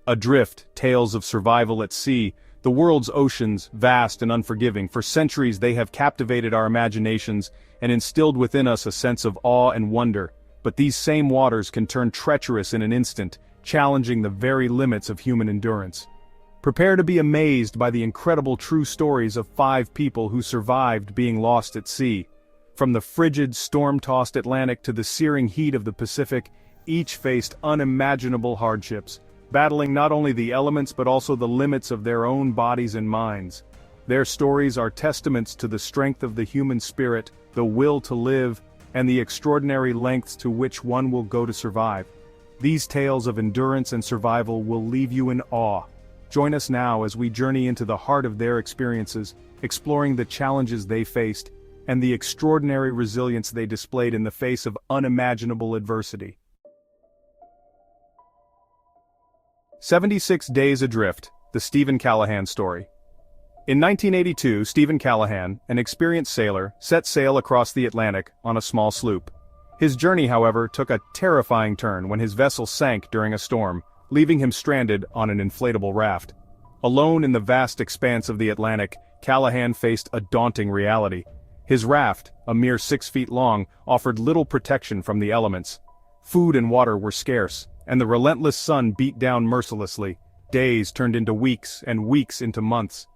Adrift, tales of survival at sea, the world's oceans, vast and unforgiving. For centuries they have captivated our imaginations and instilled within us a sense of awe and wonder. But these same waters can turn treacherous in an instant, challenging the very limits of human endurance. Prepare to be amazed by the incredible true stories of 5 people who survived being lost at sea. From the frigid, storm-tossed Atlantic to the searing heat of the Pacific, each faced unimaginable hardships, battling not only the elements but also the limits of their own bodies and minds. Their stories are testaments to the strength of the human spirit, the will to live, and the extraordinary lengths to which one will go to survive. These tales of endurance and survival will leave you in awe. Join us now as we journey into the heart of their experiences, exploring the challenges they faced, and the extraordinary resilience they displayed in the face of unimaginable adversity. 76 Days Adrift, the Stephen Callahan story. In 1982, Stephen Callahan, an experienced sailor, set sail across the Atlantic on a small sloop. His journey, however, took a terrifying turn when his vessel sank during a storm, leaving him stranded on an inflatable raft. Alone in the vast expanse of the Atlantic, Callahan faced a daunting reality. His raft, a mere 6 feet long, offered little protection from the elements. Food and water were scarce, and the relentless sun beat down mercilessly. Days turned into weeks, and weeks into months.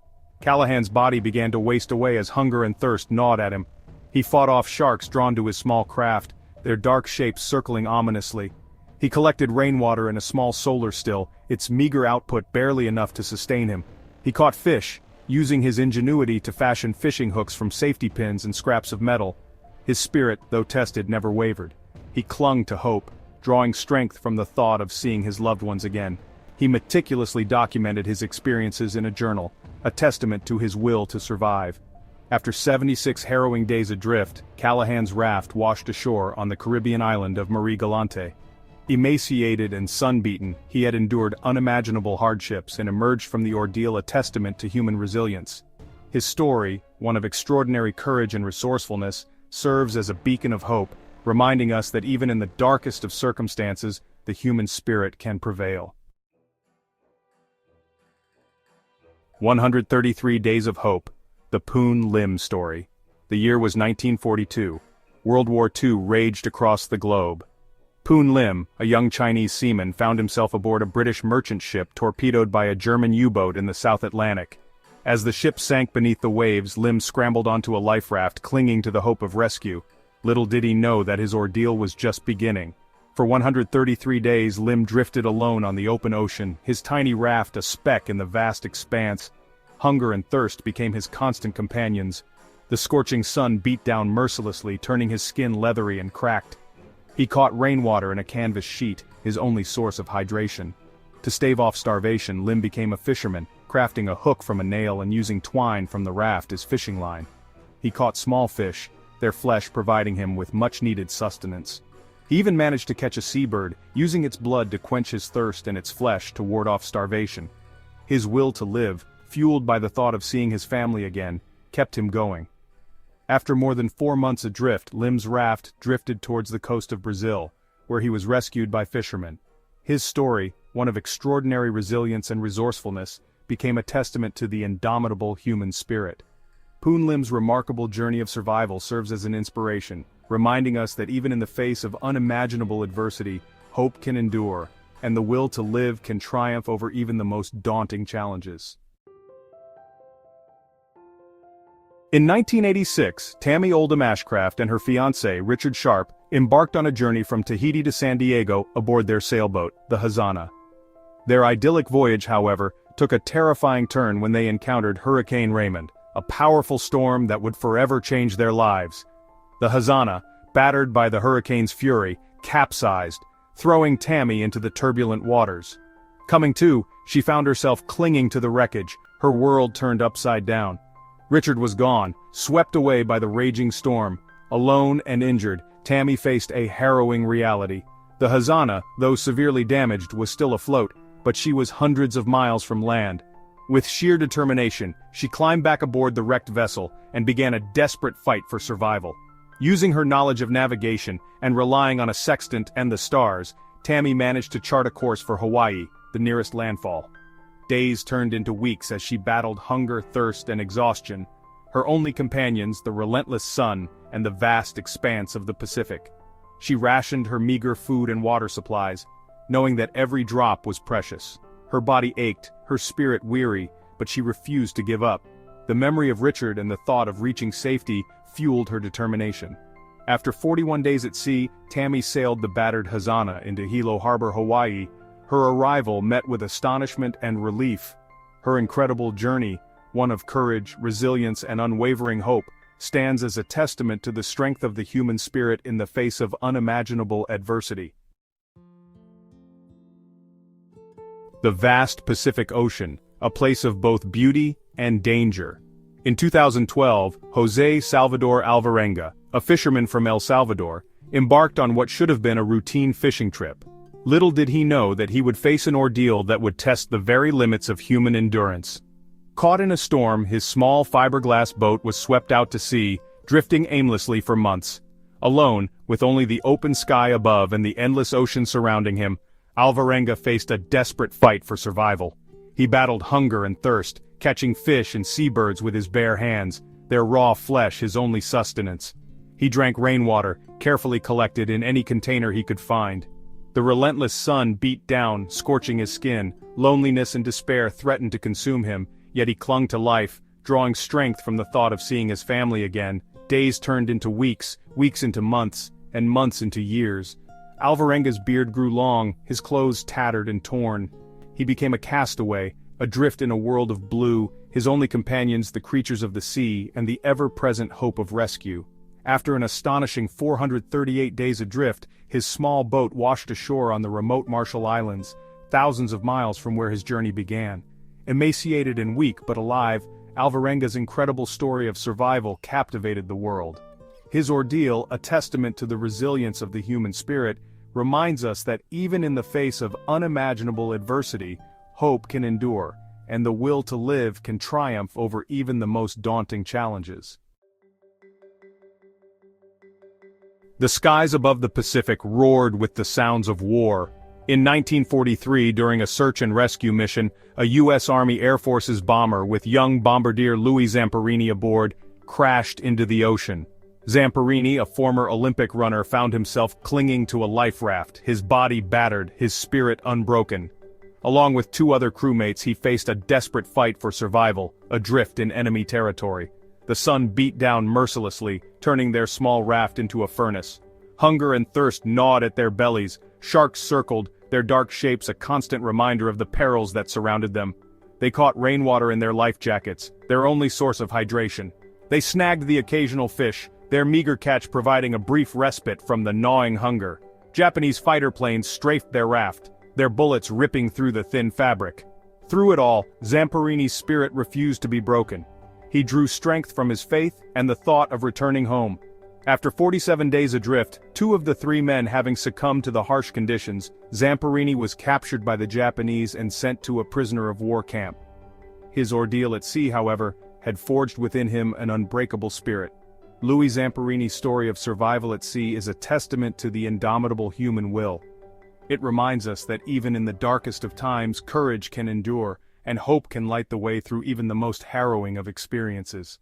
Callahan's body began to waste away as hunger and thirst gnawed at him. He fought off sharks drawn to his small craft, their dark shapes circling ominously. He collected rainwater in a small solar still, its meager output barely enough to sustain him. He caught fish, using his ingenuity to fashion fishing hooks from safety pins and scraps of metal. His spirit, though tested, never wavered. He clung to hope, drawing strength from the thought of seeing his loved ones again. He meticulously documented his experiences in a journal, a testament to his will to survive. After 76 harrowing days adrift, Callahan's raft washed ashore on the Caribbean island of Marie Galante. Emaciated and sun-beaten, he had endured unimaginable hardships and emerged from the ordeal a testament to human resilience. His story, one of extraordinary courage and resourcefulness, serves as a beacon of hope, reminding us that even in the darkest of circumstances, the human spirit can prevail. 133 Days of Hope, the Poon Lim Story. The year was 1942. World War II raged across the globe. Poon Lim, a young Chinese seaman, found himself aboard a British merchant ship torpedoed by a German U-boat in the South Atlantic. As the ship sank beneath the waves, Lim scrambled onto a life raft, clinging to the hope of rescue. Little did he know that his ordeal was just beginning. For 133 days, Lim drifted alone on the open ocean, his tiny raft a speck in the vast expanse. Hunger and thirst became his constant companions. The scorching sun beat down mercilessly, turning his skin leathery and cracked. He caught rainwater in a canvas sheet, his only source of hydration. To stave off starvation, Lim became a fisherman, crafting a hook from a nail and using twine from the raft as fishing line. He caught small fish, their flesh providing him with much-needed sustenance. He even managed to catch a seabird, using its blood to quench his thirst and its flesh to ward off starvation. His will to live, fueled by the thought of seeing his family again, kept him going. After more than 4 months adrift, Lim's raft drifted towards the coast of Brazil, where he was rescued by fishermen. His story, one of extraordinary resilience and resourcefulness, became a testament to the indomitable human spirit. Poon Lim's remarkable journey of survival serves as an inspiration, reminding us that even in the face of unimaginable adversity, hope can endure, and the will to live can triumph over even the most daunting challenges. In 1986, Tami Oldham Ashcraft and her fiancé, Richard Sharp, embarked on a journey from Tahiti to San Diego aboard their sailboat, the Hazana. Their idyllic voyage, however, took a terrifying turn when they encountered Hurricane Raymond, a powerful storm that would forever change their lives. The Hazana, battered by the hurricane's fury, capsized, throwing Tami into the turbulent waters. Coming to, she found herself clinging to the wreckage, her world turned upside down. Richard was gone, swept away by the raging storm. Alone and injured, Tami faced a harrowing reality. The Hazana, though severely damaged, was still afloat, but she was hundreds of miles from land. With sheer determination, she climbed back aboard the wrecked vessel and began a desperate fight for survival. Using her knowledge of navigation and relying on a sextant and the stars, Tami managed to chart a course for Hawaii, the nearest landfall. Days turned into weeks as she battled hunger, thirst, and exhaustion, her only companions the relentless sun and the vast expanse of the Pacific. She rationed her meager food and water supplies, knowing that every drop was precious. Her body ached, her spirit weary, but she refused to give up. The memory of Richard and the thought of reaching safety fueled her determination. After 41 days at sea, Tami sailed the battered Hazana into Hilo Harbor, Hawaii. Her arrival met with astonishment and relief. Her incredible journey, one of courage, resilience, and unwavering hope, stands as a testament to the strength of the human spirit in the face of unimaginable adversity. The vast Pacific Ocean, a place of both beauty and danger. In 2012, José Salvador Alvarenga, a fisherman from El Salvador, embarked on what should have been a routine fishing trip. Little did he know that he would face an ordeal that would test the very limits of human endurance. Caught in a storm, his small fiberglass boat was swept out to sea, drifting aimlessly for months. Alone, with only the open sky above and the endless ocean surrounding him, Alvarenga faced a desperate fight for survival. He battled hunger and thirst, catching fish and seabirds with his bare hands, their raw flesh his only sustenance. He drank rainwater, carefully collected in any container he could find. The relentless sun beat down, scorching his skin. Loneliness and despair threatened to consume him, yet he clung to life, drawing strength from the thought of seeing his family again. Days turned into weeks, weeks into months, and months into years. Alvarenga's beard grew long, his clothes tattered and torn. He became a castaway, adrift in a world of blue, his only companions the creatures of the sea and the ever-present hope of rescue. After an astonishing 438 days adrift, his small boat washed ashore on the remote Marshall Islands, thousands of miles from where his journey began. Emaciated and weak but alive, Alvarenga's incredible story of survival captivated the world. His ordeal, a testament to the resilience of the human spirit, reminds us that even in the face of unimaginable adversity, hope can endure, and the will to live can triumph over even the most daunting challenges. The skies above the Pacific roared with the sounds of war. In 1943, during a search and rescue mission, a U.S. Army Air Force's bomber with young bombardier Louis Zamperini aboard crashed into the ocean. Zamperini, a former Olympic runner, found himself clinging to a life raft, his body battered, his spirit unbroken. Along with two other crewmates, he faced a desperate fight for survival, adrift in enemy territory. The sun beat down mercilessly, turning their small raft into a furnace. Hunger and thirst gnawed at their bellies, sharks circled, their dark shapes a constant reminder of the perils that surrounded them. They caught rainwater in their life jackets, their only source of hydration. They snagged the occasional fish, their meager catch providing a brief respite from the gnawing hunger. Japanese fighter planes strafed their raft, their bullets ripping through the thin fabric. Through it all, Zamperini's spirit refused to be broken. He drew strength from his faith and the thought of returning home. After 47 days adrift, 2 of the 3 men having succumbed to the harsh conditions, Zamperini was captured by the Japanese and sent to a prisoner of war camp. His ordeal at sea, however, had forged within him an unbreakable spirit. Louis Zamperini's story of survival at sea is a testament to the indomitable human will. It reminds us that even in the darkest of times, courage can endure, and hope can light the way through even the most harrowing of experiences.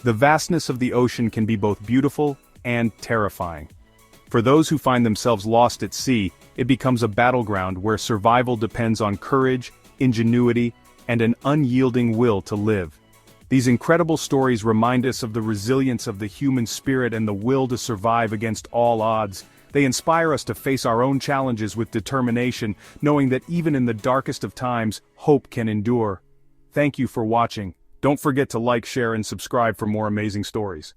The vastness of the ocean can be both beautiful and terrifying. For those who find themselves lost at sea, it becomes a battleground where survival depends on courage, ingenuity, and an unyielding will to live. These incredible stories remind us of the resilience of the human spirit and the will to survive against all odds. They inspire us to face our own challenges with determination, knowing that even in the darkest of times, hope can endure. Thank you for watching. Don't forget to like, share, and subscribe for more amazing stories.